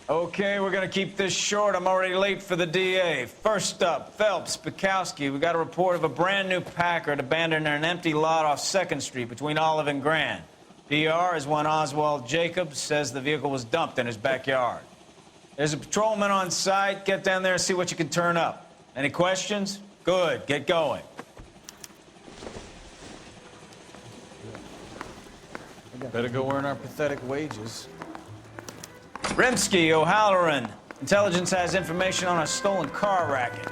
Okay, we're gonna keep this short. I'm already late for the DA. First up, Phelps, Bukowski. We got a report of a brand new Packard abandoned in an empty lot off 2nd Street between Olive and Grand. DR is one Oswald Jacobs says the vehicle was dumped in his backyard. There's a patrolman on site. Get down there and see what you can turn up. Any questions? Good, get going. Better go earn our pathetic wages. Rimsky, O'Halloran. Intelligence has information on a stolen car racket.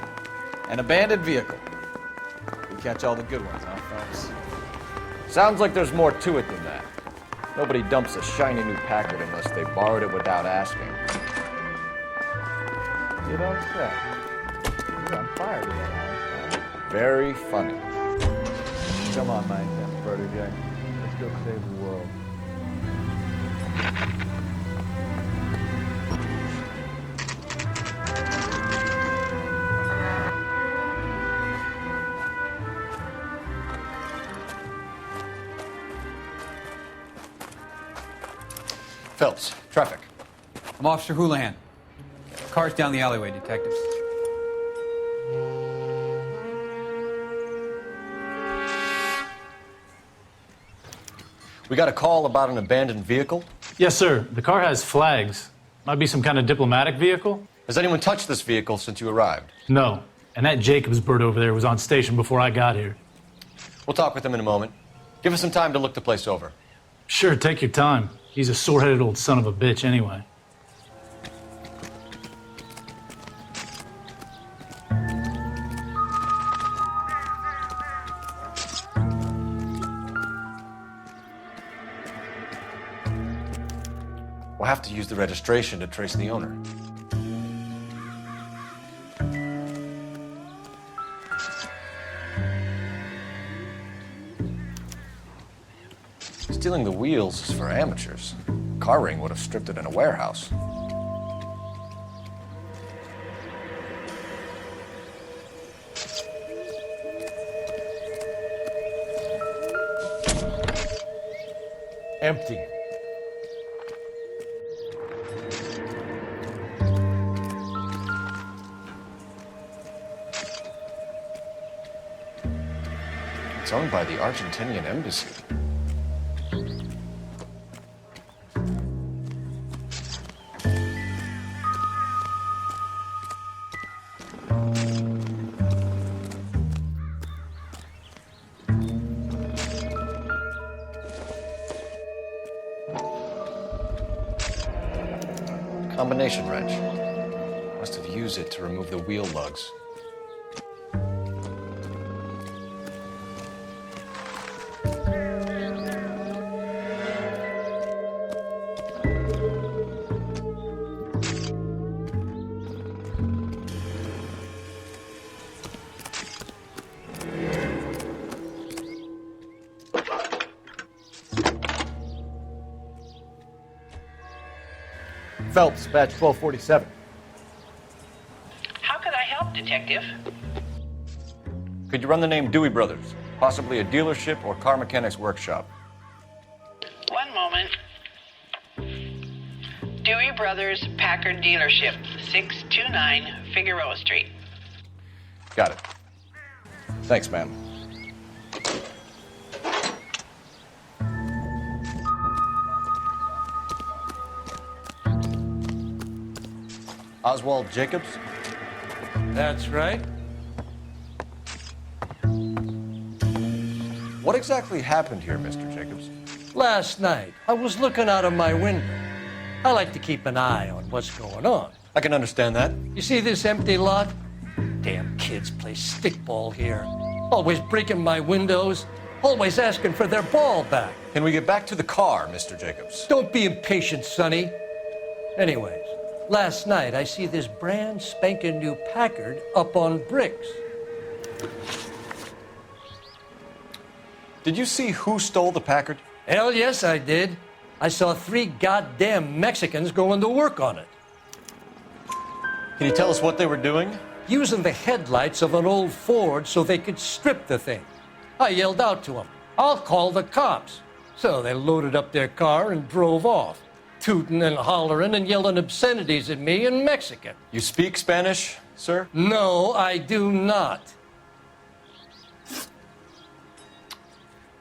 An abandoned vehicle. We catch all the good ones, huh, Phelps? Sounds like there's more to it than that. Nobody dumps a shiny new Packard unless they borrowed it without asking. You don't say. You're on fire today, huh? Very funny. Come on, my intense protege. Let's go save the world. Phelps, traffic. I'm Officer Houlihan. Car's down the alleyway, detectives. We got a call about an abandoned vehicle. Yes, sir. The car has flags. Might be some kind of diplomatic vehicle? Has anyone touched this vehicle since you arrived? No. And that Jacobs bird over there was on station before I got here. We'll talk with him in a moment. Give us some time to look the place over. Sure, take your time. He's a sore-headed old son of a bitch anyway. We'll have to use the registration to trace the owner. Stealing the wheels is for amateurs. Car ring would have stripped it in a warehouse. Empty. It's owned by the Argentinian embassy. Combination wrench. Must have used it to remove the wheel lugs. Phelps, badge 1247. How could I help, Detective? Could you run the name Dewey Brothers? Possibly a dealership or car mechanics workshop. One moment. Dewey Brothers Packard Dealership, 629 Figueroa Street. Got it. Thanks, ma'am. Oswald Jacobs? That's right. What exactly happened here, Mr. Jacobs? Last night, I was looking out of my window. I like to keep an eye on what's going on. I can understand that. You see this empty lot? Damn kids play stickball here. Always breaking my windows, always asking for their ball back. Can we get back to the car, Mr. Jacobs? Don't be impatient, Sonny. Anyways, last night I see this brand spanking new Packard up on bricks. Did you see who stole the Packard? Hell yes, I did. I saw 3 goddamn Mexicans going to work on it. Can you tell us what they were doing? Using the headlights of an old Ford so they could strip the thing. I yelled out to them, "I'll call the cops." So they loaded up their car and drove off. tooting and hollering and yelling obscenities at me in Mexican. You speak Spanish, sir? No, I do not.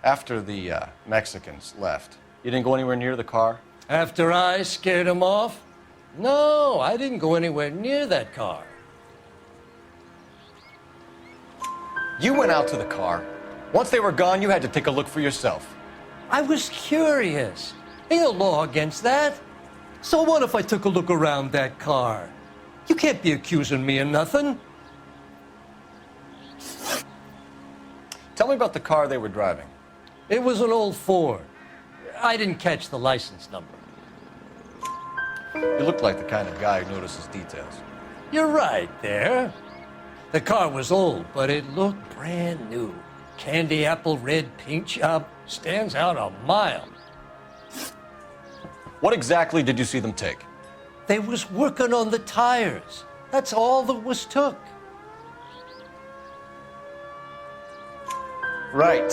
After the Mexicans left, you didn't go anywhere near the car? After I scared him off? No, I didn't go anywhere near that car. You went out to the car. Once they were gone, you had to take a look for yourself. I was curious. Ain't no law against that. So what if I took a look around that car? You can't be accusing me of nothing. Tell me about the car they were driving. It was an old Ford. I didn't catch the license number. You look like the kind of guy who notices details. You're right there. The car was old, but it looked brand new. Candy apple red paint job stands out a mile. What exactly did you see them take? They was working on the tires. That's all that was took. Right.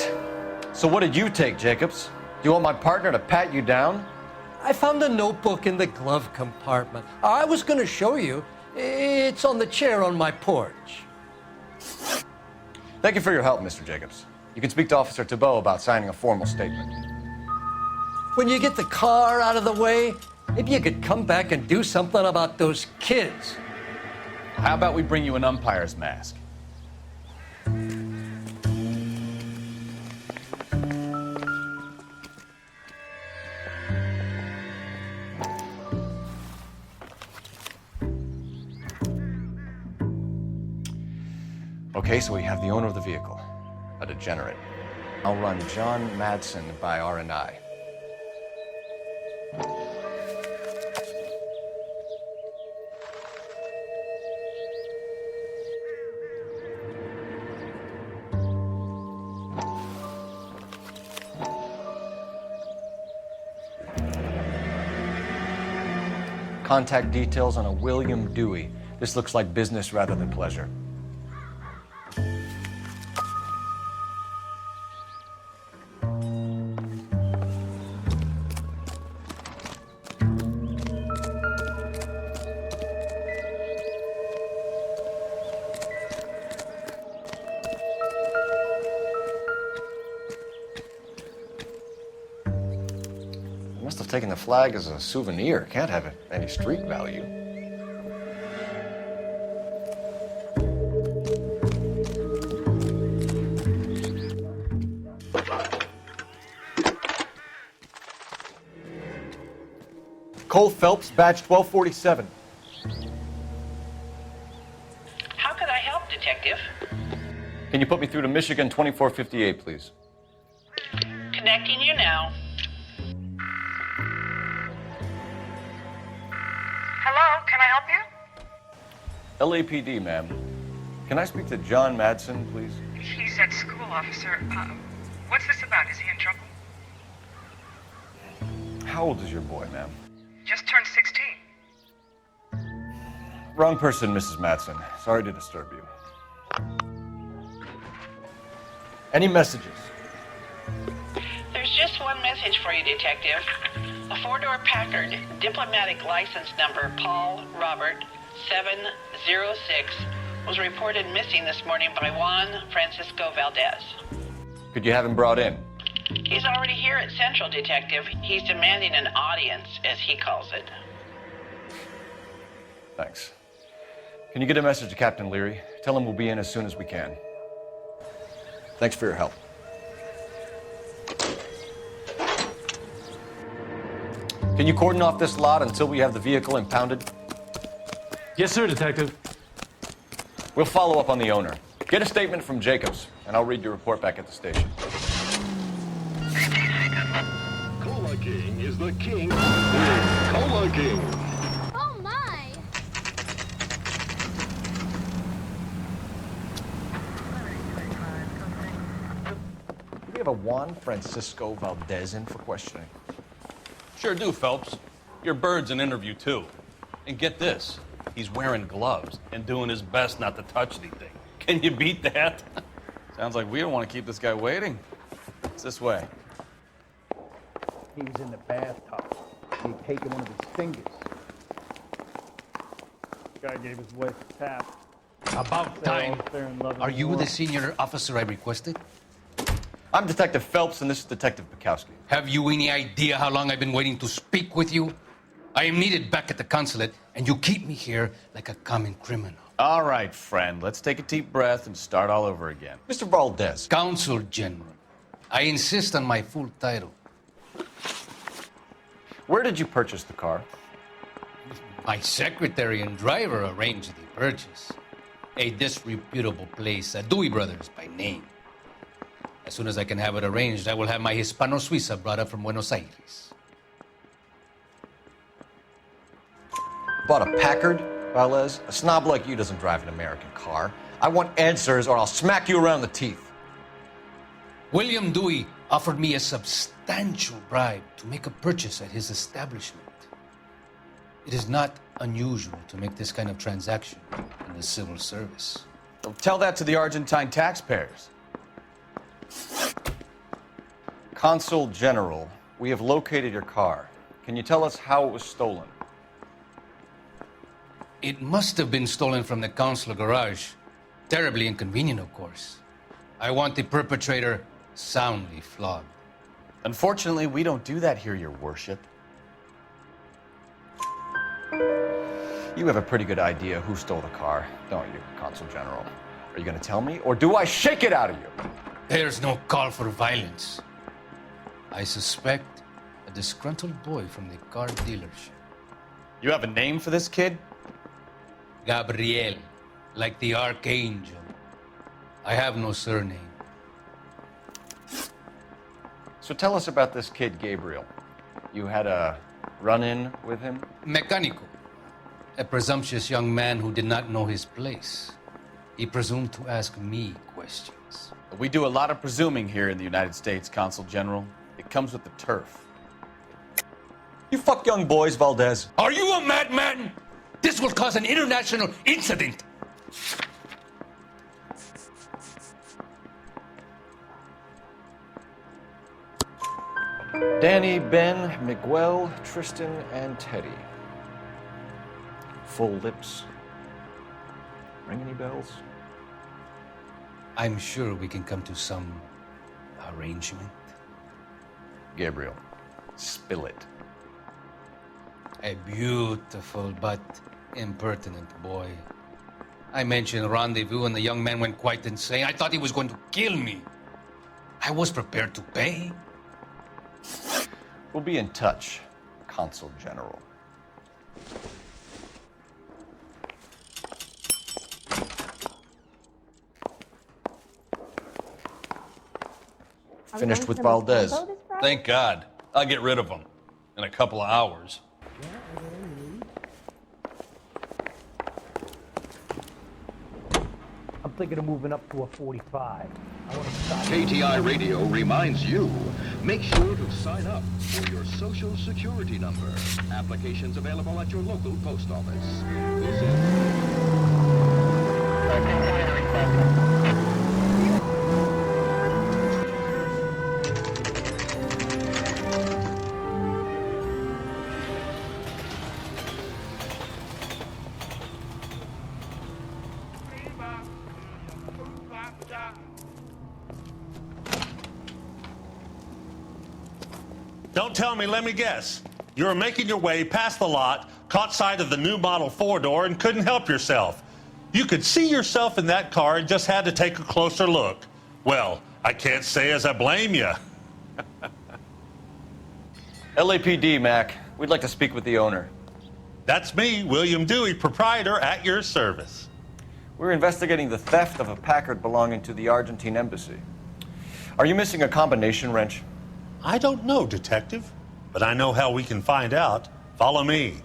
So what did you take, Jacobs? Do you want my partner to pat you down? I found a notebook in the glove compartment. I was going to show you. It's on the chair on my porch. Thank you for your help, Mr. Jacobs. You can speak to Officer Thibault about signing a formal statement. When you get the car out of the way, maybe you could come back and do something about those kids. How about we bring you an umpire's mask? Okay, so we have the owner of the vehicle, a degenerate. I'll run John Madsen by R&I. Contact details on a William Dewey. This looks like business rather than pleasure. Must have taken the flag as a souvenir. Can't have any street value. Cole Phelps, badge 1247. How could I help, Detective? Can you put me through to Michigan 2458, please? Connecting you now. Hello, can I help you? LAPD, ma'am. Can I speak to John Madsen, please? He's at school, officer. What's this about? Is he in trouble? How old is your boy, ma'am? Just turned 16. Wrong person, Mrs. Madsen. Sorry to disturb you. Any messages? There's just one message for you, Detective. A four-door Packard, diplomatic license number Paul Robert 706, was reported missing this morning by Juan Francisco Valdez. Could you have him brought in? He's already here at Central, Detective. He's demanding an audience, as he calls it. Thanks. Can you get a message to Captain Leary? Tell him we'll be in as soon as we can. Thanks for your help. Can you cordon off this lot until we have the vehicle impounded? Yes, sir, Detective. We'll follow up on the owner. Get a statement from Jacobs, and I'll read your report back at the station. Cola King is the king. Cola King. Oh my! Do we have a Juan Francisco Valdez in for questioning? Sure do, Phelps. Your bird's an interview, too. And get this, he's wearing gloves and doing his best not to touch anything. Can you beat that? Sounds like we don't want to keep this guy waiting. It's this way. He's in the bathtub. He'd taken one of his fingers. Guy gave his wife a tap. About time. Are you the senior officer I requested? I'm Detective Phelps, and this is Detective Bukowski. Have you any idea how long I've been waiting to speak with you? I am needed back at the consulate, and you keep me here like a common criminal. All right, friend. Let's take a deep breath and start all over again. Mr. Valdez. Consul General. I insist on my full title. Where did you purchase the car? My secretary and driver arranged the purchase. A disreputable place, Dewey Brothers by name. As soon as I can have it arranged, I will have my Hispano-Suiza brought up from Buenos Aires. Bought a Packard, Valdez? A snob like you doesn't drive an American car. I want answers or I'll smack you around the teeth. William Dewey offered me a substantial bribe to make a purchase at his establishment. It is not unusual to make this kind of transaction in the civil service. Well, tell that to the Argentine taxpayers. Consul General, we have located your car. Can you tell us how it was stolen? It must have been stolen from the consular garage. Terribly inconvenient, of course. I want the perpetrator soundly flogged. Unfortunately, we don't do that here, Your Worship. You have a pretty good idea who stole the car, don't you, Consul General? Are you going to tell me, or do I shake it out of you? There's no call for violence. I suspect a disgruntled boy from the car dealership. You have a name for this kid? Gabriel, like the archangel. I have no surname. So tell us about this kid, Gabriel. You had a run-in with him? Mecánico. A presumptuous young man who did not know his place. He presumed to ask me questions. We do a lot of presuming here in the United States, Consul General. It comes with the turf. You fuck young boys, Valdez. Are you a madman? This will cause an international incident. Danny, Ben, Miguel, Tristan, and Teddy. Full lips. Ring any bells? I'm sure we can come to some arrangement. Gabriel, spill it. A beautiful but impertinent boy. I mentioned rendezvous and the young man went quite insane. I thought he was going to kill me. I was prepared to pay. We'll be in touch, Consul General. Finished with Valdez. Thank God. I'll get rid of him in a couple of hours. I'm thinking of moving up to a 45. I want to stop. KTI Radio reminds you, make sure to sign up for your Social Security number. Applications available at your local post office. This is... Don't tell me, let me guess. You were making your way past the lot, caught sight of the new model four-door, and couldn't help yourself. You could see yourself in that car and just had to take a closer look. Well, I can't say as I blame you. LAPD, Mac. We'd like to speak with the owner. That's me, William Dewey, proprietor, at your service. We're investigating the theft of a Packard belonging to the Argentine embassy. Are you missing a combination wrench? I don't know, Detective, but I know how we can find out. Follow me.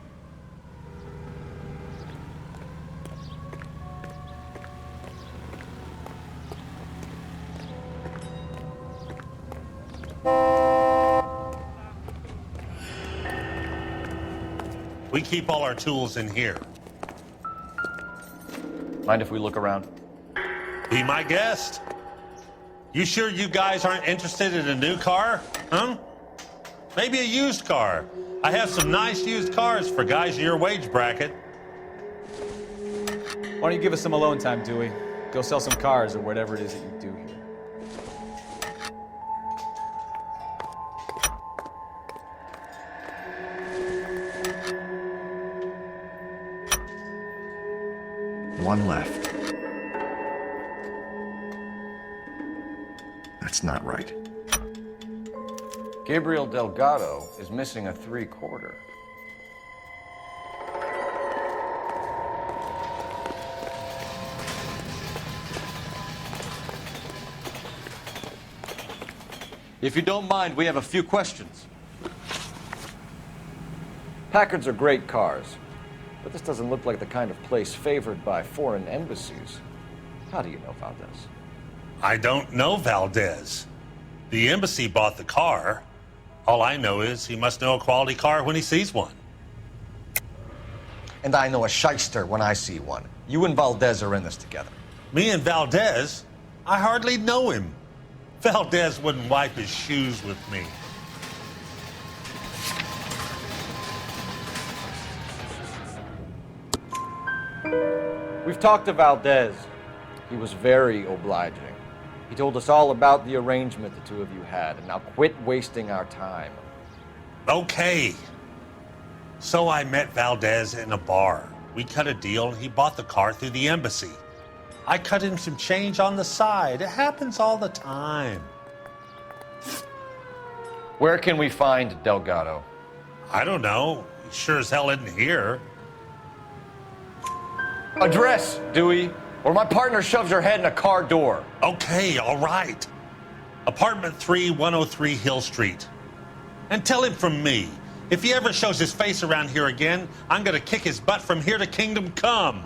We keep all our tools in here. Mind if we look around? Be my guest. You sure you guys aren't interested in a new car? Huh? Maybe a used car. I have some nice used cars for guys in your wage bracket. Why don't you give us some alone time, Dewey? Go sell some cars or whatever it is that you do here. One left. That's not right. Gabriel Delgado is missing a 3/4. If you don't mind, we have a few questions. Packards are great cars, but this doesn't look like the kind of place favored by foreign embassies. How do you know Valdez? I don't know Valdez. The embassy bought the car. All I know is he must know a quality car when he sees one. And I know a shyster when I see one. You and Valdez are in this together. Me and Valdez? I hardly know him. Valdez wouldn't wipe his shoes with me. We've talked to Valdez. He was very obliging. He told us all about the arrangement the two of you had, and now quit wasting our time. Okay. So I met Valdez in a bar. We cut a deal, and he bought the car through the embassy. I cut him some change on the side. It happens all the time. Where can we find Delgado? I don't know. He sure as hell isn't here. Address, Dewey, or my partner shoves her head in a car door. Okay, all right. Apartment 3, 103 Hill Street. And tell him from me, if he ever shows his face around here again, I'm gonna kick his butt from here to Kingdom Come.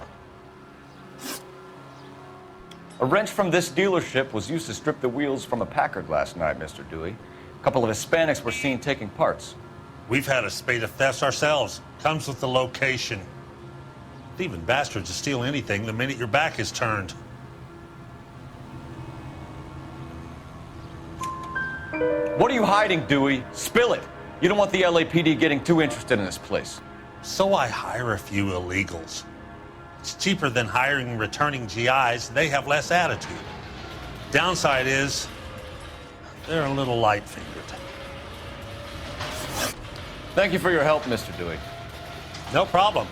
A wrench from this dealership was used to strip the wheels from a Packard last night, Mr. Dewey. A couple of Hispanics were seen taking parts. We've had a spate of thefts ourselves. Comes with the location. Thieving bastards to steal anything the minute your back is turned. What are you hiding, Dewey? Spill it. You don't want the LAPD getting too interested in this place. So I hire a few illegals. It's cheaper than hiring returning GIs. They have less attitude. Downside is, they're a little light-fingered. Thank you for your help, Mr. Dewey. No problem.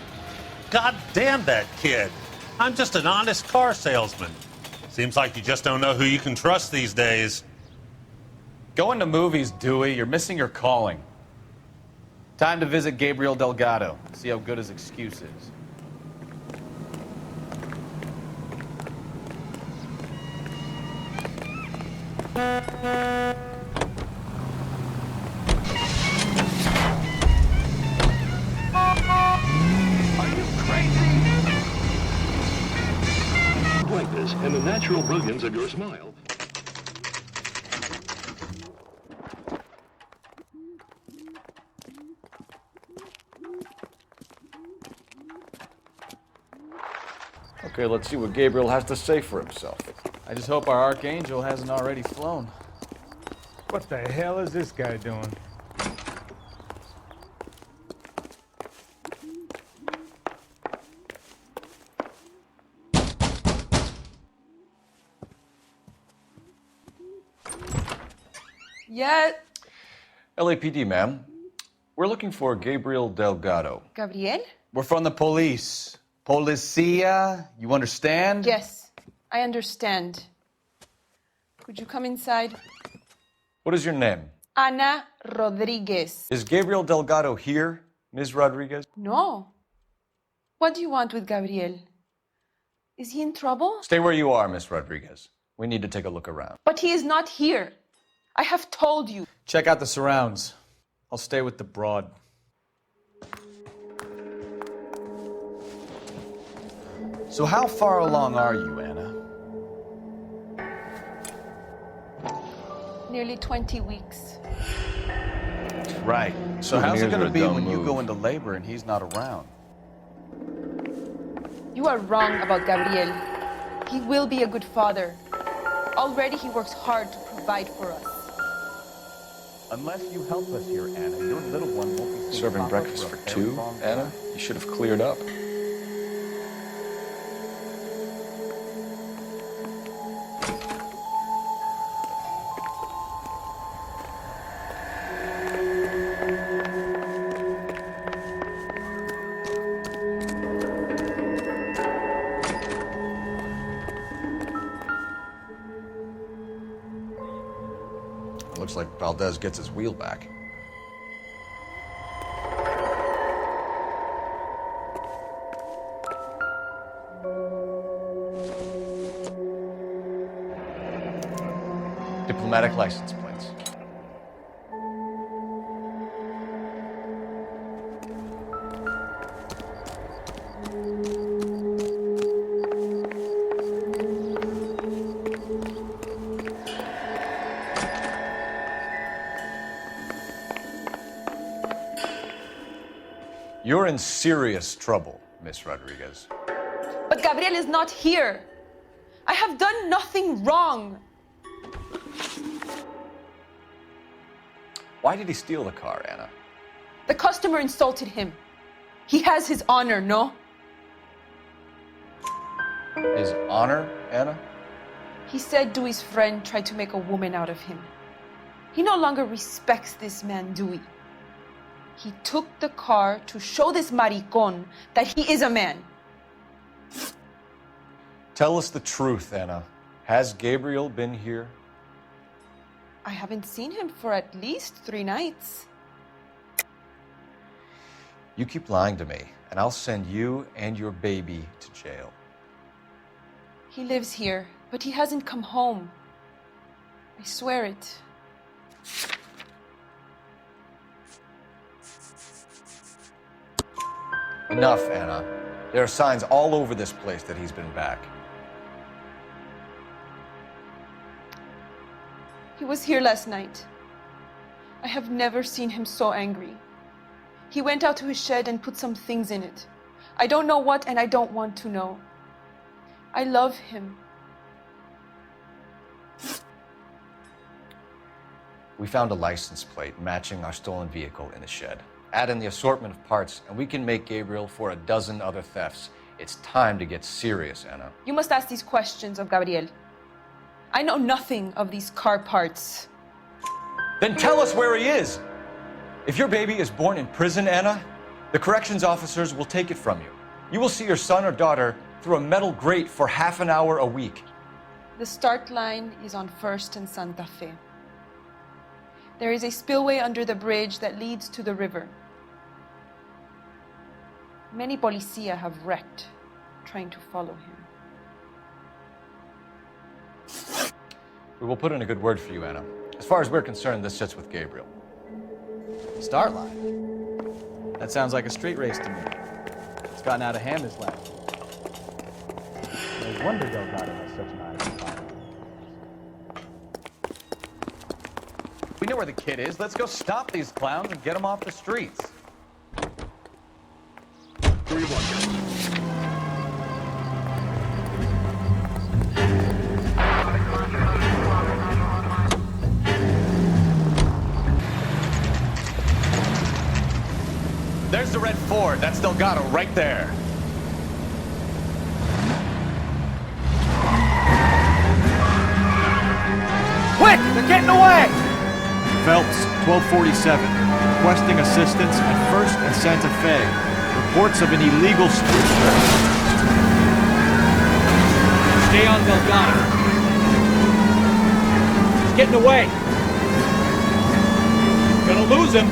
God damn that kid. I'm just an honest car salesman. Seems like you just don't know who you can trust these days. Going to movies, Dewey. You're missing your calling. Time to visit Gabriel Delgado. See how good his excuse is. Brightness and the natural brilliance of your smile. Okay, let's see what Gabriel has to say for himself. I just hope our Archangel hasn't already flown. What the hell is this guy doing? Yeah. LAPD, ma'am. We're looking for Gabriel Delgado. Gabriel? We're from the police. Policia, you understand? Yes, I understand. Could you come inside? What is your name? Ana Rodriguez. Is Gabriel Delgado here, Ms. Rodriguez? No. What do you want with Gabriel? Is he in trouble? Stay where you are, Ms. Rodriguez. We need to take a look around. But he is not here. I have told you. Check out the surrounds. I'll stay with the broad. So how far along are you, Anna? Nearly 20 weeks. Right. So how's it Souvenirs going are to a be dumb when you move. go into labor and he's not around? You are wrong about Gabriel. He will be a good father. Already he works hard to provide for us. Unless you help us here, Anna, your little one won't be seen Serving pop up breakfast for for a very two, long Anna? time. You should have cleared up. It looks like Valdez gets his wheel back. Diplomatic license plates. You're in serious trouble, Miss Rodriguez. But Gabriel is not here. I have done nothing wrong. Why did he steal the car, Anna? The customer insulted him. He has his honor, no? His honor, Anna? He said Dewey's friend tried to make a woman out of him. He no longer respects this man, Dewey. He took the car to show this maricón that he is a man. Tell us the truth, Anna. Has Gabriel been here? I haven't seen him for at least 3 nights. You keep lying to me, and I'll send you and your baby to jail. He lives here, but he hasn't come home. I swear it. Enough, Anna. There are signs all over this place that he's been back. He was here last night. I have never seen him so angry. He went out to his shed and put some things in it. I don't know what, and I don't want to know. I love him. We found a license plate matching our stolen vehicle in the shed. Add in the assortment of parts, and we can make Gabriel for a dozen other thefts. It's time to get serious, Anna. You must ask these questions of Gabriel. I know nothing of these car parts. Then tell us where he is! If your baby is born in prison, Anna, the corrections officers will take it from you. You will see your son or daughter through a metal grate for half an hour a week. The start line is on 1st and Santa Fe. There is a spillway under the bridge that leads to the river. Many policia have wrecked trying to follow him. We will put in a good word for you, Anna. As far as we're concerned, this sits with Gabriel. Start line? That sounds like a street race to me. It's gotten out of hand this last year. No wonder Delgado has such an eye for fire. We know where the kid is. Let's go stop these clowns and get them off the streets. There's the red Ford. That's Delgado right there. Quick! They're getting away! Phelps, 1247. Requesting assistance at 1st and Santa Fe. Reports of an illegal street trip. Stay on Delgado. He's getting away. Gonna lose him.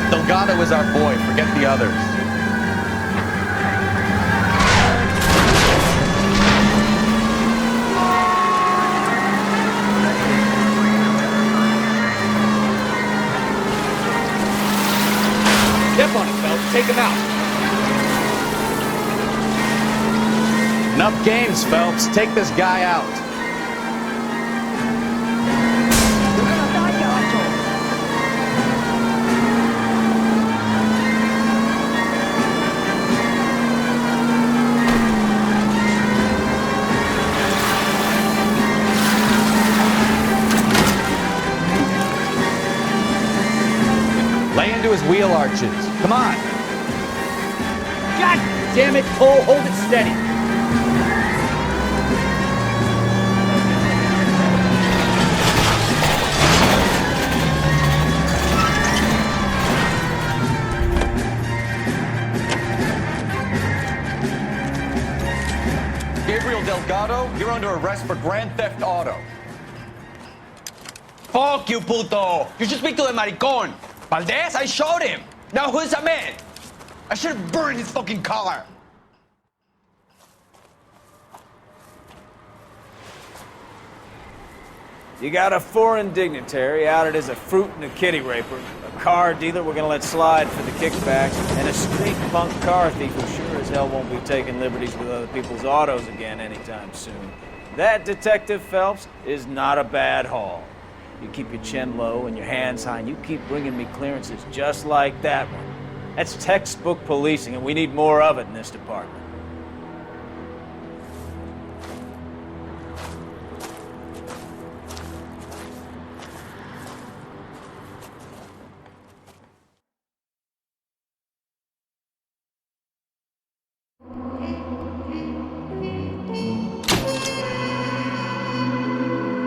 Delgado is our boy. Forget the others. Step on it, Phelps. Take him out. Enough games, Phelps. Take this guy out. wheel arches. Come on. God damn it, Cole, hold it steady. Gabriel Delgado, you're under arrest for Grand Theft Auto. Fuck you, puto! You should speak to the maricon. Valdez, I showed him. Now who's the man? I should have burned his fucking car. You got a foreign dignitary outed as a fruit and a kitty raper, a car dealer we're gonna let slide for the kickbacks, and a street punk car thief who sure as hell won't be taking liberties with other people's autos again anytime soon. That, Detective Phelps, is not a bad haul. You keep your chin low and your hands high, and you keep bringing me clearances just like that one. That's textbook policing, and we need more of it in this department.